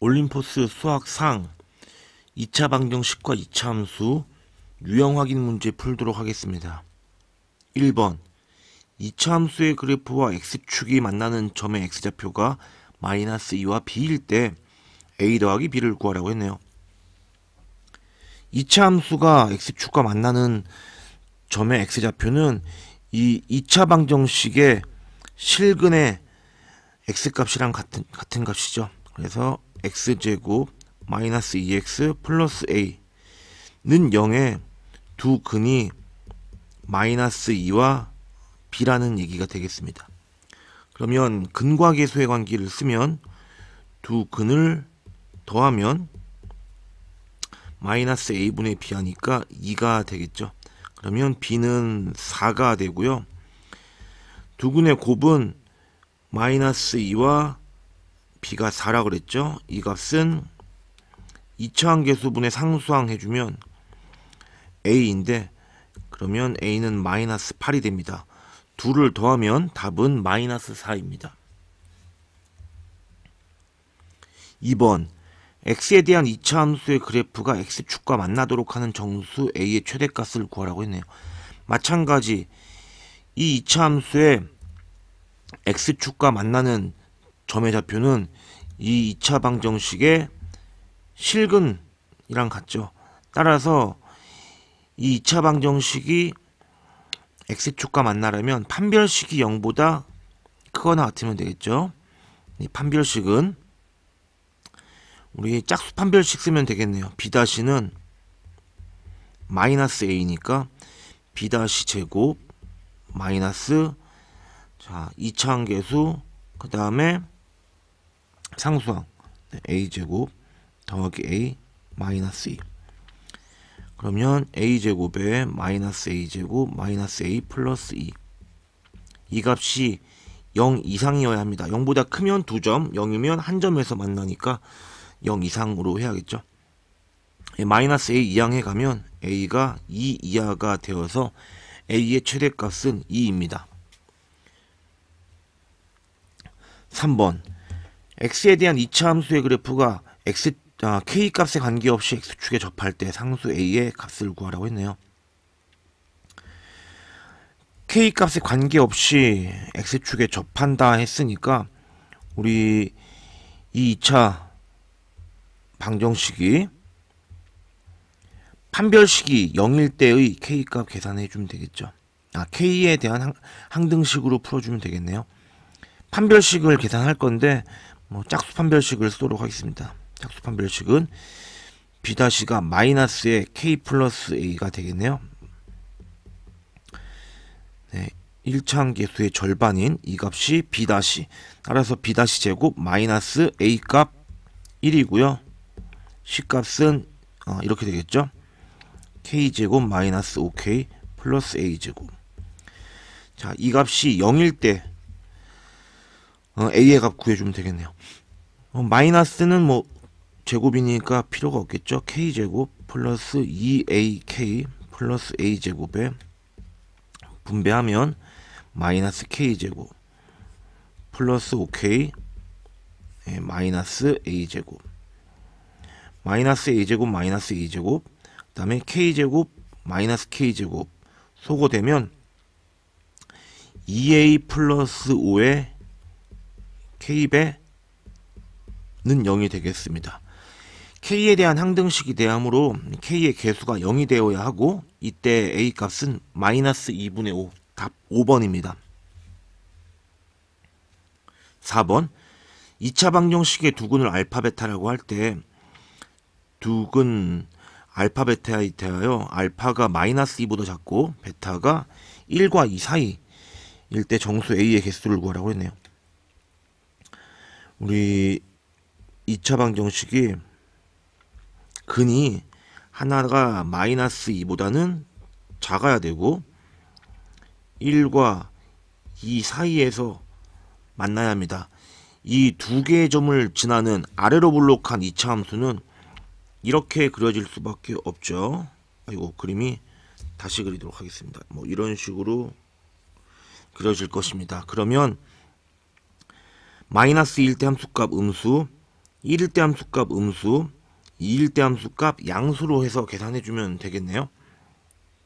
올림포스 수학상 2차 방정식과 2차 함수 유형 확인 문제 풀도록 하겠습니다. 1번 2차 함수의 그래프와 x축이 만나는 점의 x좌표가 마이너스 2와 b일 때 a 더하기 b를 구하라고 했네요. 2차 함수가 x축과 만나는 점의 x좌표는 이 2차 방정식의 실근의 x값이랑 같은 값이죠. 그래서 x제곱 마이너스 2x 플러스 a는 0에 두 근이 마이너스 2와 b라는 얘기가 되겠습니다. 그러면 근과 계수의 관계를 쓰면 두 근을 더하면 마이너스 a분의 b 하니까 2가 되겠죠. 그러면 b는 4가 되고요. 두 근의 곱은 마이너스 2와 b가 4라 그랬죠. 이 값은 2차항 계수분의 상수항 해주면 a인데, 그러면 a는 마이너스 8이 됩니다. 둘을 더하면 답은 마이너스 4입니다. 2번 x에 대한 2차 함수의 그래프가 x축과 만나도록 하는 정수 a의 최대값을 구하라고 했네요. 마찬가지 이 2차 함수의 x축과 만나는 점의 좌표는 이 2차 방정식의 실근이랑 같죠. 따라서 이 2차 방정식이 x축과 만나려면 판별식이 0보다 크거나 같으면 되겠죠. 이 판별식은 우리 짝수 판별식 쓰면 되겠네요. b-는 마이너스 a니까 b-제곱 마이너스 2차항 계수 그 다음에 상수항 a제곱 더하기 a 마이너스 2. 그러면 a제곱에 마이너스 a제곱 마이너스 a 플러스 2. 이 값이 0 이상이어야 합니다. 0보다 크면 2점, 0이면 1점에서 만나니까 0 이상으로 해야겠죠. 마이너스 a 이항에 가면 a가 2 이하가 되어서 a의 최대값은 2입니다. 3번 x에 대한 2차 함수의 그래프가 k 값에 관계없이 x축에 접할 때 상수 a의 값을 구하라고 했네요. k 값에 관계없이 x축에 접한다 했으니까 우리 이 2차 방정식이 판별식이 0일 때의 k 값 계산해 주면 되겠죠. k에 대한 항등식으로 풀어주면 되겠네요. 판별식을 계산할 건데 짝수 판별식을 쓰도록 하겠습니다. 짝수 판별식은 b-가 마이너스의 k 플러스 a가 되겠네요. 네, 1차항 계수의 절반인 이 값이 b-, 따라서 b-제곱 마이너스 a 값 1이고요. c 값은 이렇게 되겠죠. k제곱 마이너스 5k 플러스 a제곱. 자, 이 값이 0일 때 a의 값 구해주면 되겠네요. 마이너스는 제곱이니까 필요가 없겠죠. k제곱 플러스 2ak 플러스 a제곱에 분배하면 마이너스 k제곱 플러스 5k 마이너스 a제곱 마이너스 a제곱 마이너스 a제곱 그 다음에 k제곱 마이너스 k제곱 소거되면 2a 플러스 5의 k배는 0이 되겠습니다. k에 대한 항등식이 대하므로 k의 개수가 0이 되어야 하고 이때 a 값은 마이너스 2분의 5, 답 5번입니다. 4번 2차 방정식의 두근을 알파 베타라고 할 때 두근 알파 베타에 대하여 알파가 마이너스 2보다 작고 베타가 1과 2 사이일 때 정수 a의 개수를 구하라고 했네요. 우리 2차 방정식이 근이 하나가 마이너스 2보다는 작아야 되고 1과 2 사이에서 만나야 합니다. 이 두 개의 점을 지나는 아래로 볼록한 2차 함수는 이렇게 그려질 수밖에 없죠. 그림이 다시 그리도록 하겠습니다. 이런 식으로 그려질 것입니다. 그러면 마이너스 1대 함수값 음수 1일대 함수값 음수, 2일대 함수값 양수로 해서 계산해주면 되겠네요.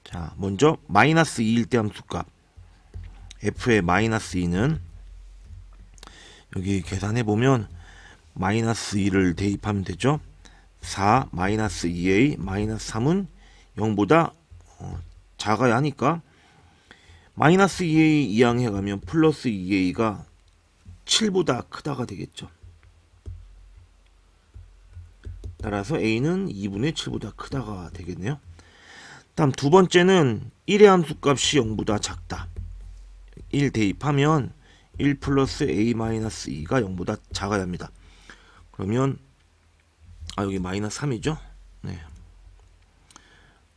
자, 먼저 마이너스 2일대 함수값 f의 마이너스 2는 여기 계산해보면 마이너스 2를 대입하면 되죠. 4 마이너스 2a 마이너스 3은 0보다 작아야 하니까 마이너스 2a 이항해가면 플러스 2a가 7보다 크다가 되겠죠. 따라서 a는 2분의 7보다 크다가 되겠네요. 다음 두 번째는 1의 함수값이 0보다 작다. 1 대입하면 1 플러스 a 마이너스 2가 0보다 작아야 합니다. 그러면 여기 마이너스 3이죠. 네.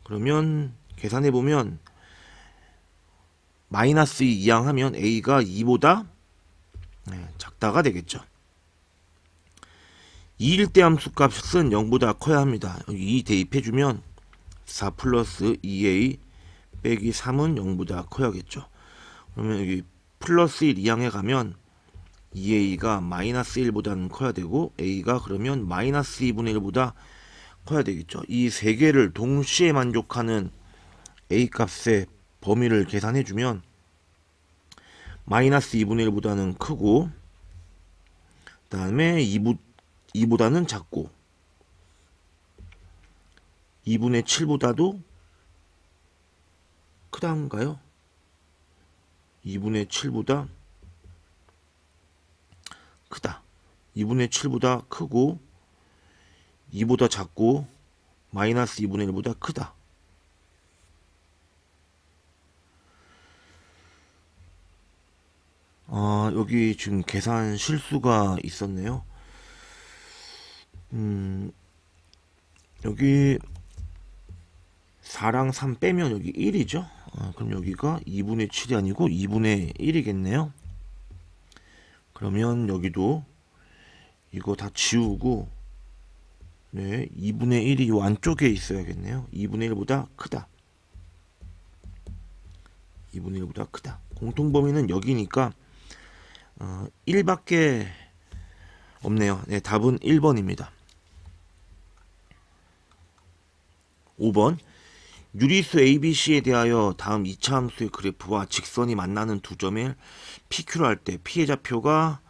그러면 계산해보면 마이너스 2 이항하면 a가 2보다 작다가 되겠죠. 2일대 함수값은 0보다 커야 합니다. 여기 2 대입해주면 4 플러스 2a 빼기 3은 0보다 커야겠죠. 그러면 여기 플러스 1 이항해 가면 2a가 마이너스 1보다는 커야 되고 a가 그러면 마이너스 2분의 1보다 커야 되겠죠. 이 세 개를 동시에 만족하는 a 값의 범위를 계산해주면 마이너스 2분의 1보다는 크고 그 다음에 2보다는 작고 2분의 7보다도 크다인가요? 2분의 7보다 크다. 2분의 7보다 크고 2보다 작고 마이너스 2분의 1보다 크다. 여기 지금 계산 실수가 있었네요. 여기 4랑 3 빼면 여기 1이죠. 그럼 여기가 2분의 7이 아니고 2분의 1이겠네요. 그러면 여기도 이거 다 지우고 2분의 1이 요 안쪽에 있어야겠네요. 2분의 1보다 크다. 2분의 1보다 크다. 공통범위는 여기니까 1밖에 없네요. 네, 답은 1번입니다. 5번 유리수 ABC에 대하여 다음 2차 함수의 그래프와 직선이 만나는 두 점을 PQ로 할 때 P의 좌표가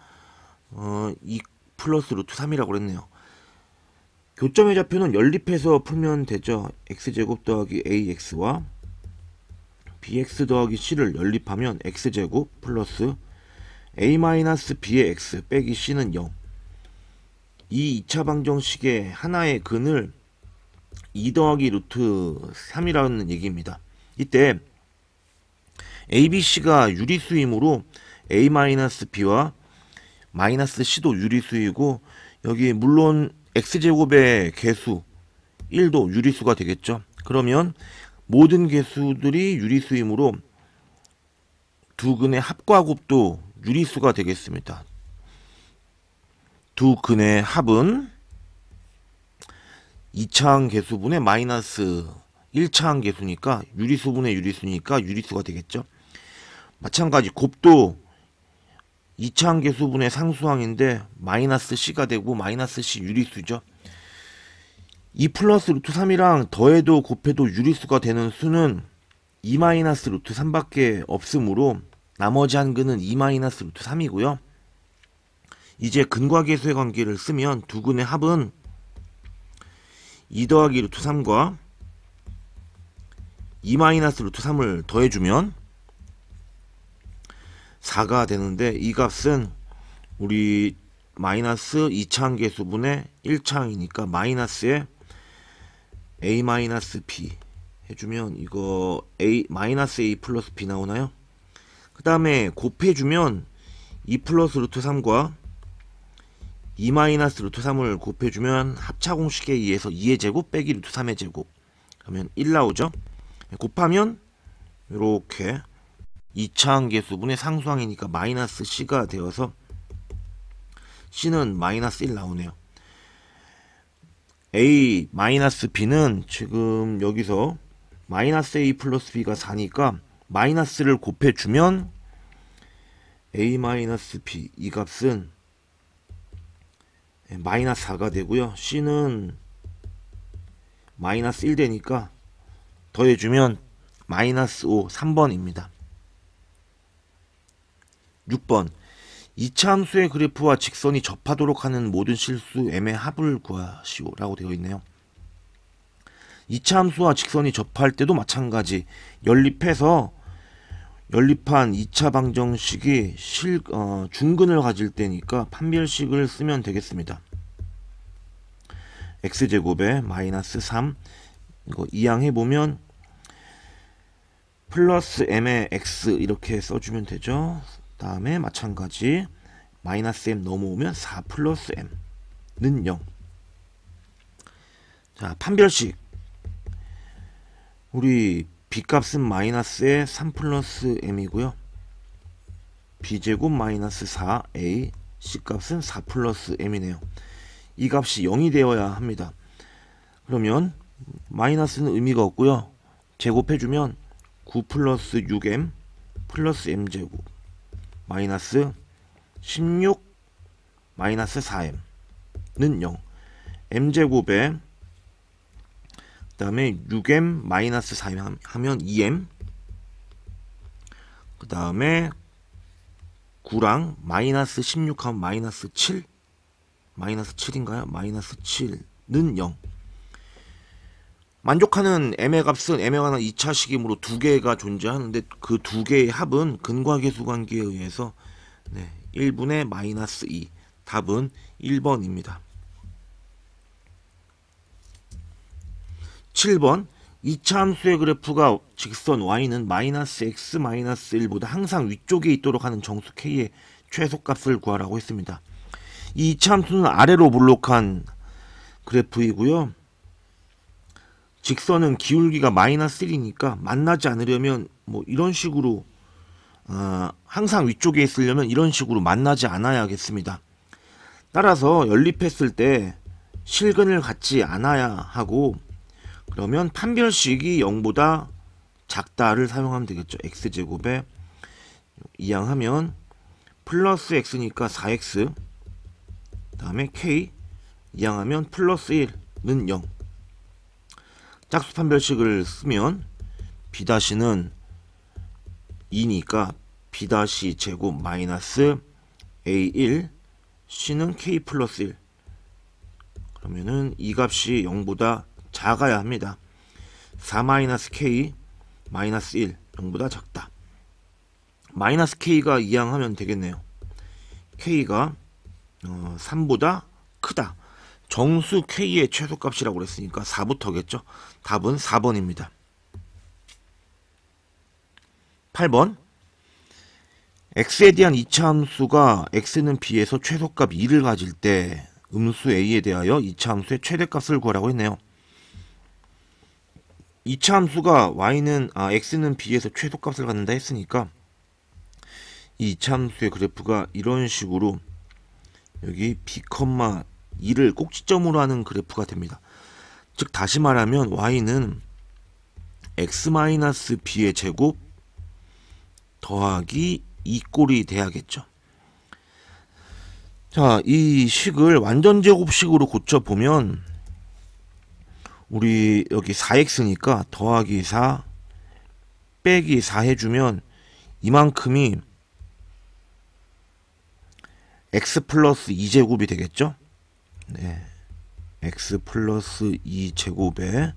2 플러스 루트 3이라고 그랬네요. 교점의 좌표는 연립해서 풀면 되죠. x제곱 더하기 ax와 bx 더하기 c를 연립하면 x제곱 플러스 a-b의 x 빼기 c는 0. 이 2차 방정식의 하나의 근을 2 더하기 루트 3이라는 얘기입니다. 이때 ABC가 유리수이므로 A-B와 마이너스 C도 유리수이고 여기 물론 X제곱의 개수 1도 유리수가 되겠죠. 그러면 모든 개수들이 유리수이므로 두 근의 합과 곱도 유리수가 되겠습니다. 두 근의 합은 2차항 개수분의 마이너스 1차항 개수니까 유리수분의 유리수니까 유리수가 되겠죠. 마찬가지 곱도 2차항 개수분의 상수항인데 마이너스 C가 되고 마이너스 C 유리수죠. 2 플러스 루트 3이랑 더해도 곱해도 유리수가 되는 수는 2 마이너스 루트 3밖에 없으므로 나머지 한 근은 2 마이너스 루트 3이고요. 이제 근과 계수의 관계를 쓰면 두 근의 합은 2 더하기 루트 3과 2 마이너스 루트 3을 더해주면 4가 되는데 이 값은 우리 마이너스 2차항 개수분의 1차항이니까 마이너스에 a 마이너스 b 해주면 이거 a 마이너스 a 플러스 b 나오나요? 그 다음에 곱해주면 2 플러스 루트 3과 2 마이너스 루트 3을 곱해주면 합차공식에 의해서 2의 제곱 빼기 루트 3의 제곱 그러면 1 나오죠. 곱하면 이렇게 2차항 개수분의 상수항이니까 마이너스 C가 되어서 C는 마이너스 1 나오네요. A 마이너스 B는 지금 여기서 마이너스 A 플러스 B가 4니까 마이너스를 곱해주면 A 마이너스 B 이 값은 마이너스 4가 되고요. C는 마이너스 1 되니까 더해주면 마이너스 5, 3번입니다. 6번 2차 함수의 그래프와 직선이 접하도록 하는 모든 실수 m의 합을 구하시오 라고 되어 있네요. 2차 함수와 직선이 접할 때도 마찬가지 연립해서 연립한 2차 방정식이 중근을 가질 때니까 판별식을 쓰면 되겠습니다. x제곱에 마이너스 3 이거 이항해보면 플러스 m의 x 이렇게 써주면 되죠. 다음에 마찬가지 마이너스 m 넘어오면 4 플러스 m는 0. 자, 판별식 우리 b값은 마이너스에 3 플러스 m이고요. b제곱 마이너스 4a c값은 4 플러스 m이네요. 이 값이 0이 되어야 합니다. 그러면 마이너스는 의미가 없고요. 제곱해주면 9 플러스 6m 플러스 m제곱 마이너스 16 마이너스 4m는 0. m제곱에 그 다음에 6m 마이너스 4m 하면 2m 그 다음에 9랑 마이너스 16 하면 마이너스 7 마이너스 7인가요? 마이너스 7는 0. 만족하는 m의 값은 m에 관한 2차 식임으로 두 개가 존재하는데 그 두 개의 합은 근과계수 관계에 의해서 1분의 마이너스 2 답은 1번입니다. 7번 2차 함수의 그래프가 직선 y는 마이너스 x 마이너스 1보다 항상 위쪽에 있도록 하는 정수 k의 최소값을 구하라고 했습니다. 이 2차 함수는 아래로 볼록한 그래프이고요. 직선은 기울기가 마이너스 1이니까 만나지 않으려면 뭐 이런 식으로 항상 위쪽에 있으려면 이런 식으로 만나지 않아야겠습니다. 따라서 연립했을 때 실근을 갖지 않아야 하고 그러면 판별식이 0보다 작다를 사용하면 되겠죠. x제곱에 이항하면 플러스 x니까 4x 그 다음에 k 이항하면 플러스 1는 0. 짝수 판별식을 쓰면 b-는 2니까 b- 제곱 마이너스 a1 c는 k 플러스 1 그러면은 이 값이 0보다 작아야 합니다. 4 마이너스 k 마이너스 1 0보다 작다. 마이너스 k가 이항하면 되겠네요. k가 3보다 크다. 정수 k의 최소값이라고 그랬으니까 4부터겠죠. 답은 4번입니다. 8번 x에 대한 2차 함수가 x는 b에서 최소값 2를 가질 때 음수 a에 대하여 2차 함수의 최대값을 구하라고 했네요. 2차 함수가 x는 b에서 최소값을 갖는다 했으니까 이 2차 함수의 그래프가 이런 식으로 여기 b, 2를 꼭지점으로 하는 그래프가 됩니다. 즉 다시 말하면 y는 x-b의 제곱 더하기 2꼴이 돼야겠죠. 자, 이 식을 완전제곱식으로 고쳐보면 우리 여기 4x니까 더하기 4 빼기 4 해주면 이만큼이 x 플러스 2제곱이 되겠죠. 네, x 플러스 2제곱에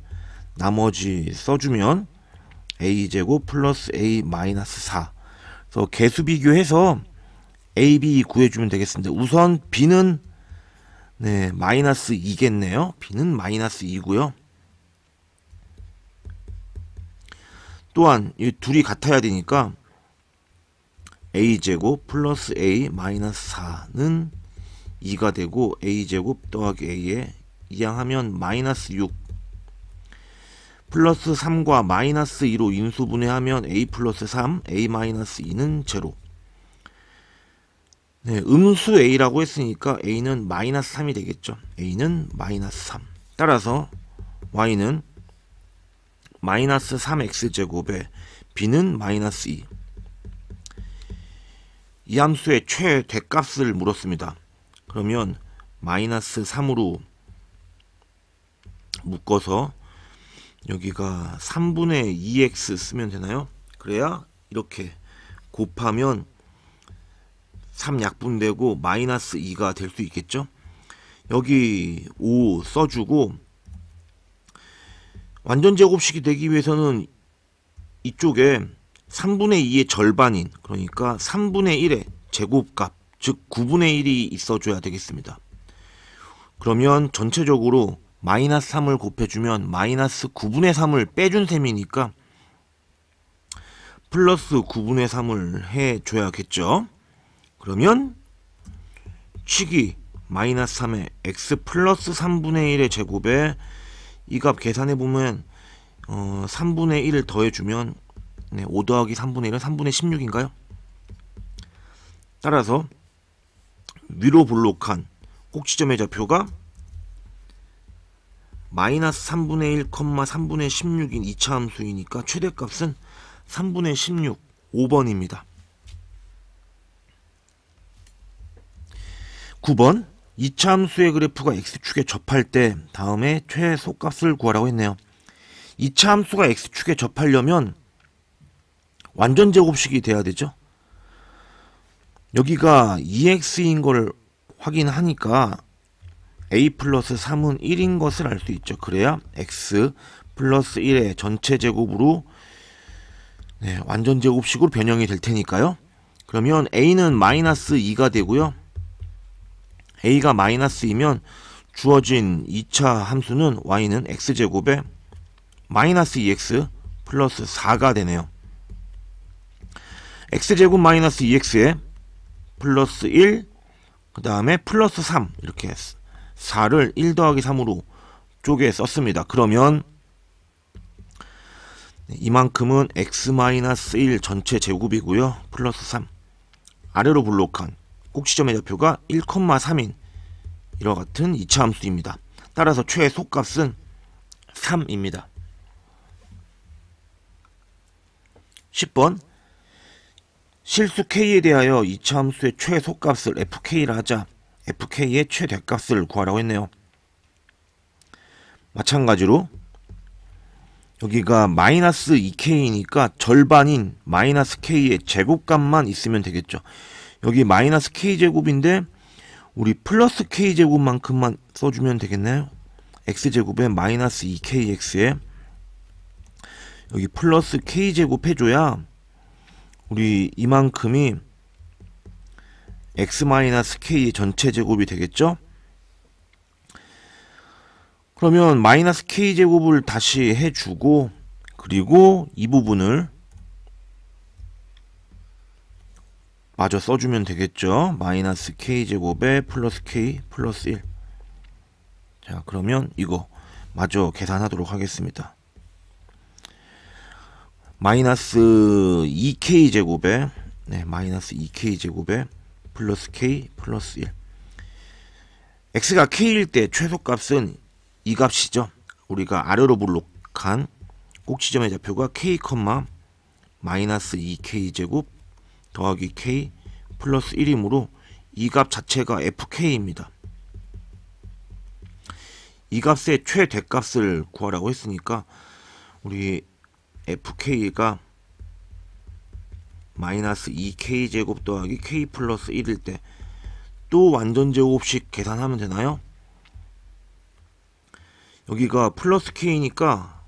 나머지 써주면 a제곱 플러스 a 마이너스 4. 그래서 개수 비교해서 a, b 구해주면 되겠습니다. 우선 b는 마이너스 2겠네요. b는 마이너스 2고요. 또한 이 둘이 같아야 되니까 a제곱 플러스 a 마이너스 4는 2가 되고 a제곱 더하기 a에 이항하면 마이너스 6 플러스 3과 마이너스 2로 인수분해하면 a 플러스 3 a 마이너스 2는 제로. 음수 a라고 했으니까 a는 마이너스 3이 되겠죠. a는 마이너스 3. 따라서 y는 마이너스 3x제곱에 b는 마이너스 2. 이 함수의 최대값을 물었습니다. 그러면 마이너스 3으로 묶어서 여기가 3분의 2x 쓰면 되나요? 그래야 이렇게 곱하면 3약분되고 마이너스 2가 될 수 있겠죠? 여기 5 써주고, 완전 제곱식이 되기 위해서는 이쪽에 3분의 2의 절반인, 그러니까 3분의 1의 제곱값, 즉 9분의 1이 있어줘야 되겠습니다. 그러면 전체적으로 마이너스 3을 곱해주면 마이너스 9분의 3을 빼준 셈이니까 플러스 9분의 3을 해줘야겠죠. 그러면 식이 마이너스 3의 x 플러스 3분의 1의 제곱에 이 값 계산해보면 3분의 1을 더해주면 5 더하기 3분의 1은 3분의 16인가요? 따라서 위로 볼록한 꼭지점의 좌표가 마이너스 3분의 1, 3분의 16인 2차 함수이니까 최대값은 3분의 16, 5번입니다. 9번, 2차 함수의 그래프가 x축에 접할 때 다음에 최소값을 구하라고 했네요. 2차 함수가 x축에 접하려면 완전 제곱식이 돼야 되죠. 여기가 2x인 걸 확인하니까 a 플러스 3은 1인 것을 알 수 있죠. 그래야 x 플러스 1의 전체 제곱으로 완전 제곱식으로 변형이 될 테니까요. 그러면 a는 마이너스 2가 되고요. a가 마이너스 2면 주어진 2차 함수는 y는 x제곱에 마이너스 2x 플러스 4가 되네요. x제곱 마이너스 2x에 플러스 1, 그 다음에 플러스 3, 이렇게 4를 1 더하기 3으로 쪼개 썼습니다. 그러면 이만큼은 x 마이너스 1 전체 제곱이고요. 플러스 3, 아래로 볼록한 꼭지점의 좌표가 1,3인 이와 같은 2차 함수입니다. 따라서 최소값은 3입니다. 10번, 실수 k에 대하여 2차 함수의 최소값을 fk라 하자 fk의 최대값을 구하라고 했네요. 마찬가지로 여기가 마이너스 2k니까 절반인 마이너스 k의 제곱값만 있으면 되겠죠. 여기 마이너스 k제곱인데 우리 플러스 k제곱만큼만 써주면 되겠나요? x제곱에 마이너스 2kx에 여기 플러스 k제곱 해줘야 우리 이만큼이 x 마이너스 k의 전체 제곱이 되겠죠? 그러면 마이너스 k제곱을 다시 해주고, 그리고 이 부분을 마저 써주면 되겠죠. 마이너스 k제곱에 플러스 k 플러스 1. 자, 그러면 이거 마저 계산하도록 하겠습니다. 마이너스 2k제곱에 마이너스 2k제곱에 플러스 k 플러스 1. x가 k일 때 최소값은 이 값이죠. 우리가 아래로 볼록한 꼭지점의 좌표가 k, 마이너스 2k제곱 더하기 k 플러스 1이므로 이 값 자체가 fk입니다. 이 값의 최대값을 구하라고 했으니까 우리 fk가 마이너스 2k제곱 더하기 k 플러스 1일 때 또 완전 제곱식 계산하면 되나요? 여기가 플러스 k니까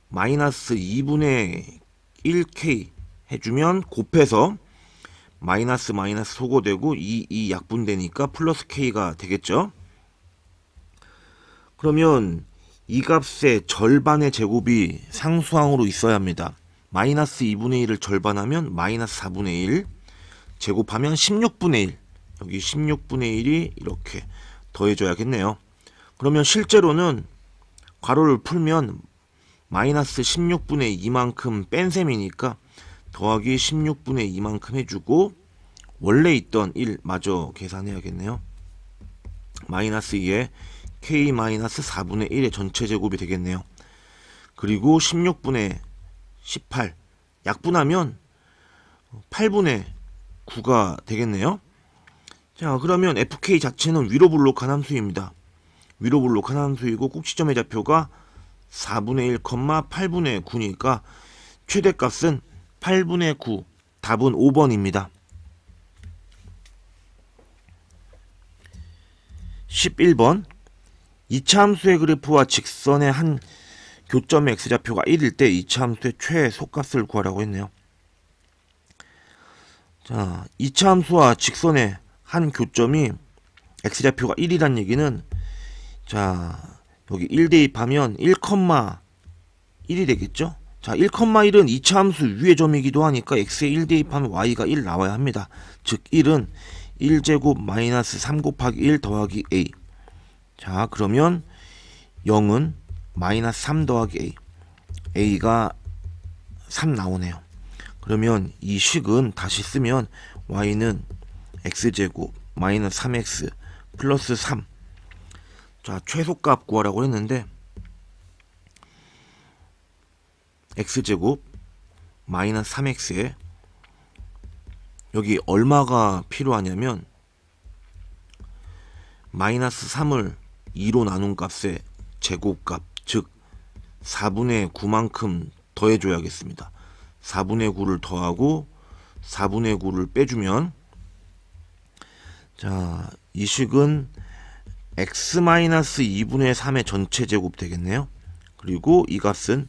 마이너스 2분의 1k 해주면 곱해서 마이너스 소거되고 이 약분되니까 플러스 k가 되겠죠. 그러면 이 값의 절반의 제곱이 상수항으로 있어야 합니다. 마이너스 2분의 1을 절반하면 마이너스 4분의 1 제곱하면 16분의 1, 여기 16분의 1이 이렇게 더해져야겠네요. 그러면 실제로는 괄호를 풀면 마이너스 16분의 2만큼 뺀 셈이니까 더하기 16분의 2만큼 해주고 원래 있던 1 마저 계산해야겠네요. 마이너스 2에 k 마이너스 4분의 1의 전체 제곱이 되겠네요. 그리고 16분의 18 약분하면 8분의 9가 되겠네요. 자, 그러면 fk 자체는 위로 블록한 함수입니다. 위로 블록한 함수이고 꼭지점의 좌표가 4분의 1, 8분의 9니까 최대값은 8분의 9, 답은 5번입니다. 11번 2차 함수의 그래프와 직선의 한 교점의 x좌표가 1일 때 2차 함수의 최소값을 구하라고 했네요. 자, 2차 함수와 직선의 한 교점이 x좌표가 1이란 얘기는, 자, 여기 1 대입하면 1,1이 되겠죠? 자, 1,1은 2차 함수 위의 점이기도 하니까 x에 1 대입하면 y가 1 나와야 합니다. 즉 1은 1제곱 마이너스 3 곱하기 1 더하기 a. 자, 그러면 0은 마이너스 3 더하기 a. a가 3 나오네요. 그러면 이 식은 다시 쓰면 y는 x제곱 마이너스 3x 플러스 3. 자, 최소값 구하라고 했는데 x제곱 마이너스 3x에 여기 얼마가 필요하냐면 마이너스 3을 2로 나눈 값의 제곱값, 즉 4분의 9만큼 더해줘야겠습니다. 4분의 9를 더하고 4분의 9를 빼주면, 자, 이 식은 x-2분의 3의 전체 제곱 되겠네요. 그리고 이 값은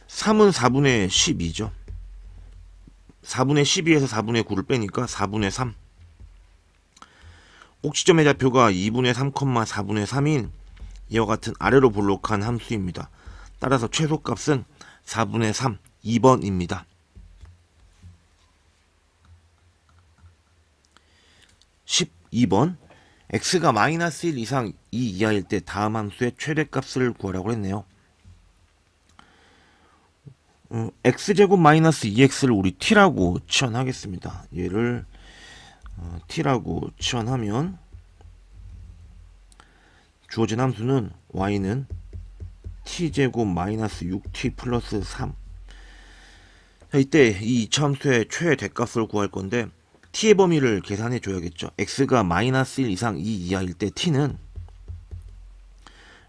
3은 4분의 12죠. 4분의 12에서 4분의 9를 빼니까 4분의 3. 꼭지점의 좌표가 2분의 3, 4분의 3인 이와 같은 아래로 블록한 함수입니다. 따라서 최소값은 4분의 3, 2번입니다. 12번 x가 마이너스 1 이상 2 이하일 때 다음 함수의 최대값을 구하라고 했네요. x제곱 마이너스 2x를 우리 t라고 치환하겠습니다. 얘를 t라고 치환하면 주어진 함수는 y는 t제곱 마이너스 6t 플러스 3. 자, 이때 이 2차 함수의 최대값을 구할 건데 t의 범위를 계산해 줘야겠죠. x가 마이너스 1 이상 2 이하일 때 t는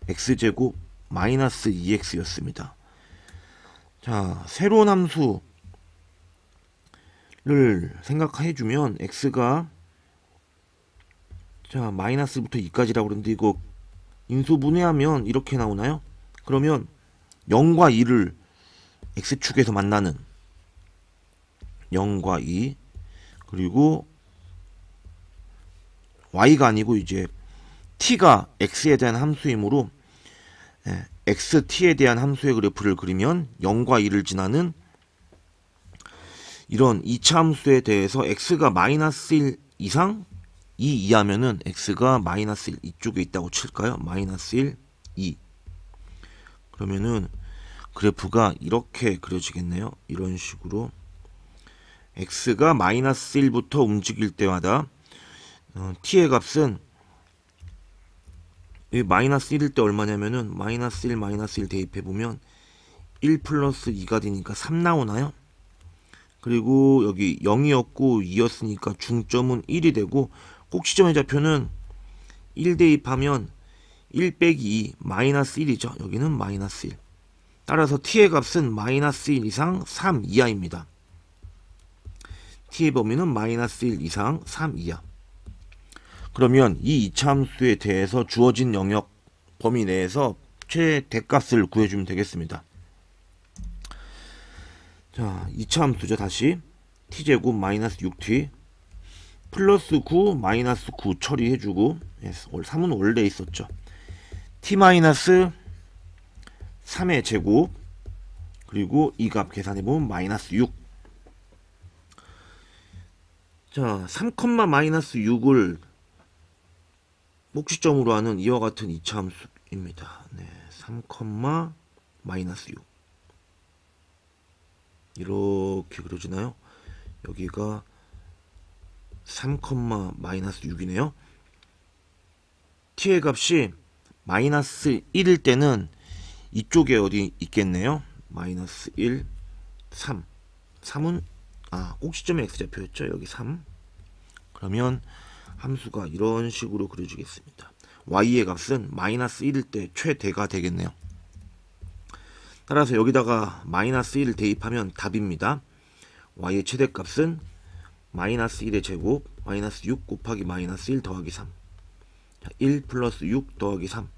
x제곱 마이너스 2x였습니다. 자, 새로운 함수를 생각해 주면 x가, 자, 마이너스부터 2까지라고 그러는데 이거 인수분해하면 이렇게 나오나요? 그러면 0과 2를 x축에서 만나는 0과 2, 그리고 y가 아니고 이제 t가 x에 대한 함수이므로 xt에 대한 함수의 그래프를 그리면 0과 2를 지나는 이런 2차 함수에 대해서 x가 마이너스 1 이상 2 이하면은 x가 마이너스 1 이쪽에 있다고 칠까요? 마이너스 1, 2. 그러면은 그래프가 이렇게 그려지겠네요. 이런 식으로 x가 마이너스 1부터 움직일 때마다 t의 값은 마이너스 1일 때 얼마냐면은 마이너스 1 대입해보면 1 플러스 2가 되니까 3 나오나요? 그리고 여기 0이었고 2였으니까 중점은 1이 되고 꼭지점의 좌표는 1 대입하면 1 빼기 2 마이너스 1이죠. 여기는 마이너스 1. 따라서 t의 값은 마이너스 1 이상 3 이하입니다. t의 범위는 마이너스 1 이상 3 이하. 그러면 이 2차 함수에 대해서 주어진 영역 범위 내에서 최대값을 구해주면 되겠습니다. 자, 2차 함수죠. 다시 t제곱 마이너스 6t 플러스 9 마이너스 9 처리해주고 3은 원래 있었죠. t 마이너스 3의 제곱 그리고 이 값 계산해보면 마이너스 6. 자, 3, 마이너스 6을 꼭지점으로 하는 이와 같은 2차 함수입니다. 네, 3, 마이너스 6 이렇게 그려지나요? 여기가 3, 마이너스 6이네요. t의 값이 마이너스 1일 때는 이쪽에 어디 있겠네요. 마이너스 1, 3. 3은 꼭지점의 x좌표였죠. 여기 3. 그러면 함수가 이런 식으로 그려지겠습니다. y의 값은 마이너스 1일 때 최대가 되겠네요. 따라서 여기다가 마이너스 1을 대입하면 답입니다. y의 최대값은 마이너스 1의 제곱 마이너스 6 곱하기 마이너스 1 더하기 3. 자, 1 플러스 6 더하기 3.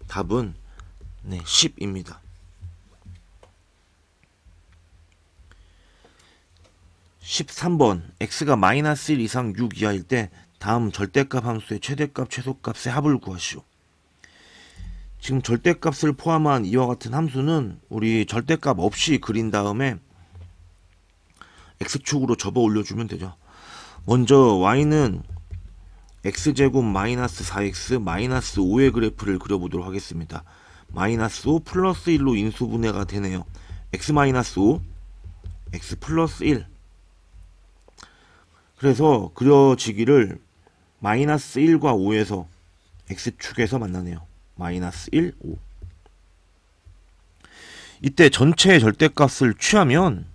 답은 10입니다. 13번 x가 마이너스 1 이상 6 이하일 때 다음 절대값 함수의 최대값 최소값의 합을 구하시오. 지금 절대값을 포함한 이와 같은 함수는 우리 절대값 없이 그린 다음에 x축으로 접어 올려주면 되죠. 먼저 y는 x제곱 마이너스 4x 마이너스 5의 그래프를 그려보도록 하겠습니다. 마이너스 5 플러스 1로 인수분해가 되네요. x 마이너스 5 x 플러스 1. 그래서 그려지기를 마이너스 1과 5에서 x축에서 만나네요. 마이너스 1, 5. 이때 전체의 절대값을 취하면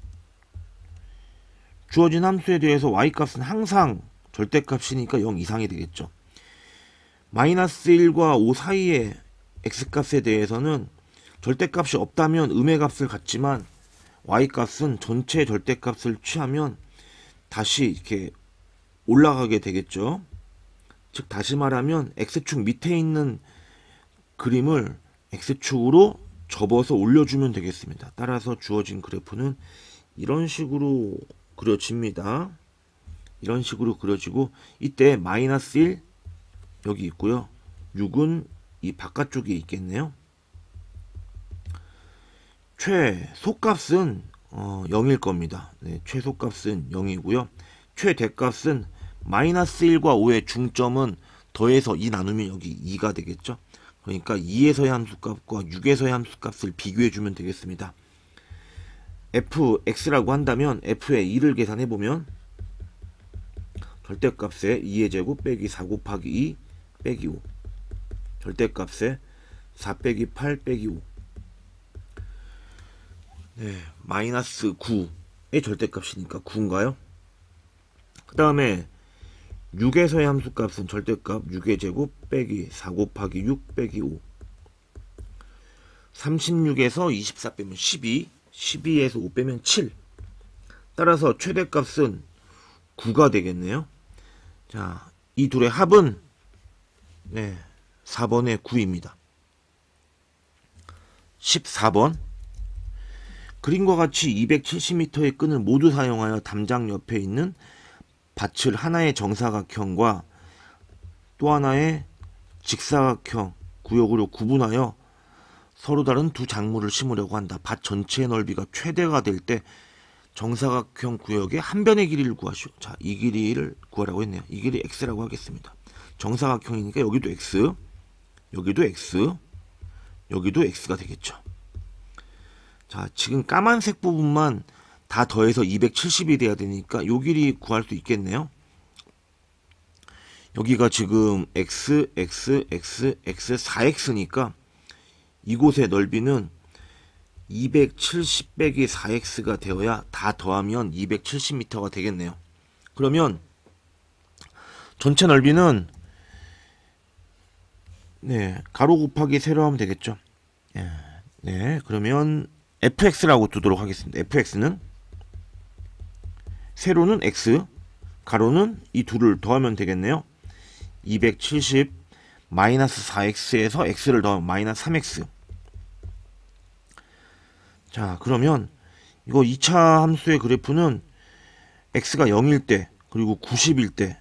주어진 함수에 대해서 y값은 항상 절대값이니까 0 이상이 되겠죠. 마이너스 1과 5 사이의 x값에 대해서는 절대값이 없다면 음의 값을 갖지만 y값은 전체 절대값을 취하면 다시 이렇게 올라가게 되겠죠. 즉 다시 말하면 x축 밑에 있는 그림을 x축으로 접어서 올려주면 되겠습니다. 따라서 주어진 그래프는 이런 식으로 그려집니다. 이런 식으로 그려지고 이때 마이너스 1 여기 있고요. 6은 이 바깥쪽에 있겠네요. 최소값은 0일 겁니다. 최소값은 0이고요. 최대값은 마이너스 1과 5의 중점은 더해서 2 나누면 여기 2가 되겠죠. 그러니까 2에서의 함수값과 6에서의 함수값을 비교해주면 되겠습니다. fx라고 한다면 f의 2를 계산해보면 절대값에 2의 제곱 빼기 4 곱하기 2 빼기 5. 절대값에 4 빼기 8 빼기 5. 마이너스 9의 절대값이니까 9인가요? 그 다음에 6에서의 함수값은 절대값 6의 제곱 빼기 4 곱하기 6 빼기 5. 36에서 24 빼면 12. 12에서 5 빼면 7. 따라서 최대값은 9가 되겠네요. 자, 이 둘의 합은 4번의 9입니다. 14번. 그림과 같이 270m의 끈을 모두 사용하여 담장 옆에 있는 밭을 하나의 정사각형과 또 하나의 직사각형 구역으로 구분하여 서로 다른 두 작물을 심으려고 한다. 밭 전체의 넓이가 최대가 될 때 정사각형 구역의 한 변의 길이를 구하시오. 자, 이 길이를 구하라고 했네요. 이 길이 x라고 하겠습니다. 정사각형이니까 여기도 x, 여기도 x, 여기도 x가 되겠죠. 자, 지금 까만색 부분만 다 더해서 270이 돼야 되니까 요 길이 구할 수 있겠네요. 여기가 지금 x, x, x, x, 4x니까 이곳의 넓이는 270 빼기 4x가 되어야 다 더하면 270m가 되겠네요. 그러면 전체 넓이는 가로 곱하기 세로 하면 되겠죠. 그러면 fx라고 두도록 하겠습니다. fx는 세로는 x, 가로는 이 둘을 더하면 되겠네요. 270 마이너스 4x에서 x를 더하면 마이너스 3x. 자, 그러면 이거 2차 함수의 그래프는 x가 0일 때 그리고 90일 때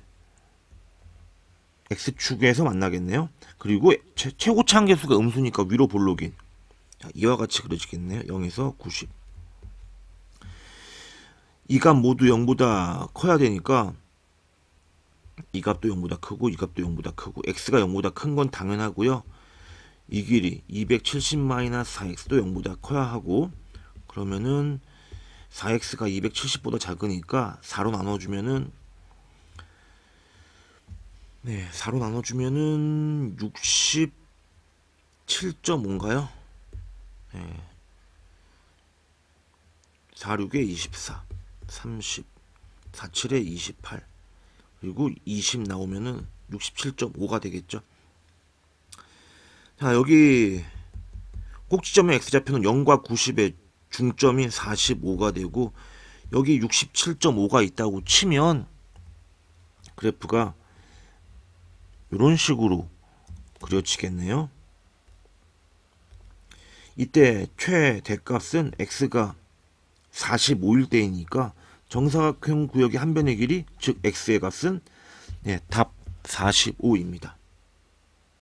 x축에서 만나겠네요. 그리고 최고차 한계수가 음수니까 위로 볼록인. 자, 이와 같이 그려지겠네요. 0에서 90. 이 값 모두 0보다 커야 되니까 이 값도 0보다 크고 이 값도 0보다 크고 x가 0보다 큰 건 당연하고요. 이 길이 270-4x도 0보다 커야 하고, 그러면은 4x가 270보다 작으니까 4로 나눠주면은 67.5인가요? 4, 6에 24, 30, 4, 7에 28. 그리고 20 나오면은 67.5가 되겠죠. 자, 여기 꼭지점의 x좌표는 0과 90의 중점이 45가 되고 여기 67.5가 있다고 치면 그래프가 이런 식으로 그려지겠네요. 이때 최대값은 x가 45일 때이니까 정사각형 구역의 한 변의 길이 즉 x의 값은 답 45입니다.